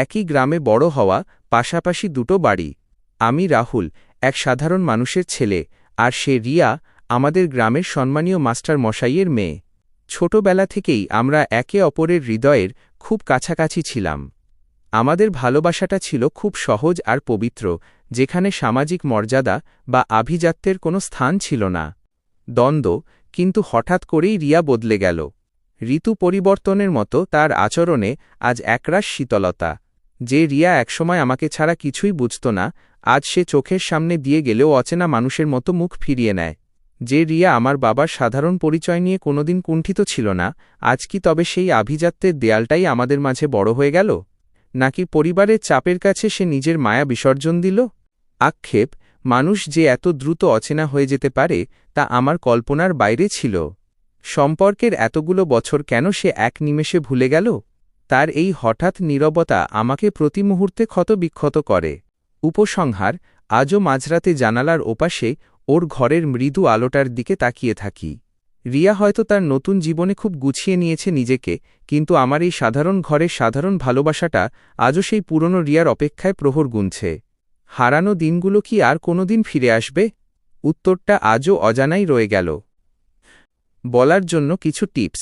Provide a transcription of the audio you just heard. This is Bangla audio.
একই গ্রামে বড় হওয়া, পাশাপাশি দুটো বাড়ি। আমি রাহুল, এক সাধারণ মানুষের ছেলে, আর সে রিয়া, আমাদের গ্রামের সম্মানীয় মাস্টার মশাইয়ের মেয়ে। ছোটবেলা থেকেই আমরা একে অপরের হৃদয়ের খুব কাছাকাছি ছিলাম। আমাদের ভালোবাসাটা ছিল খুব সহজ আর পবিত্র, যেখানে সামাজিক মর্যাদা বা আভিজাত্যের কোনো স্থান ছিল না। দ্বন্দ্ব, কিন্তু হঠাৎ করেই রিয়া বদলে গেল। ঋতু পরিবর্তনের মতো তার আচরণে আজ একরাশ শীতলতা। যে রিয়া একসময় আমাকে ছাড়া কিছুই বুঝত না, আজ সে চোখের সামনে দিয়ে গেলেও অচেনা মানুষের মতো মুখ ফিরিয়ে নেয়। যে রিয়া আমার বাবার সাধারণ পরিচয় নিয়ে কোনোদিন কুণ্ঠিত ছিল না, আজ কি তবে সেই আভিজাত্যের দেয়ালটাই আমাদের মাঝে বড় হয়ে গেল? নাকি পরিবারের চাপের কাছে সে নিজের মায়া বিসর্জন দিল? আক্ষেপ, মানুষ যে এত দ্রুত অচেনা হয়ে যেতে পারে তা আমার কল্পনার বাইরে ছিল। সম্পর্কের এতগুলো বছর কেন সে এক নিমেষে ভুলে গেল? তার এই হঠাৎ নীরবতা আমাকে প্রতি মুহূর্তে ক্ষতবিক্ষত করে। উপসংহার, আজও মাঝরাতে জানালার ওপাশে ওর ঘরের মৃদু আলোটার দিকে তাকিয়ে থাকি। রিয়া হয়তো তার নতুন জীবনে খুব গুছিয়ে নিয়েছে নিজেকে, কিন্তু আমার এই সাধারণ ঘরের সাধারণ ভালোবাসাটা আজও সেই পুরনো রিয়ার অপেক্ষায় প্রহর গুনছে। হারানো দিনগুলো কি আর কোনোদিন ফিরে আসবে? উত্তরটা আজও অজানাই রয়ে গেল। বলার জন্য কিছু টিপস।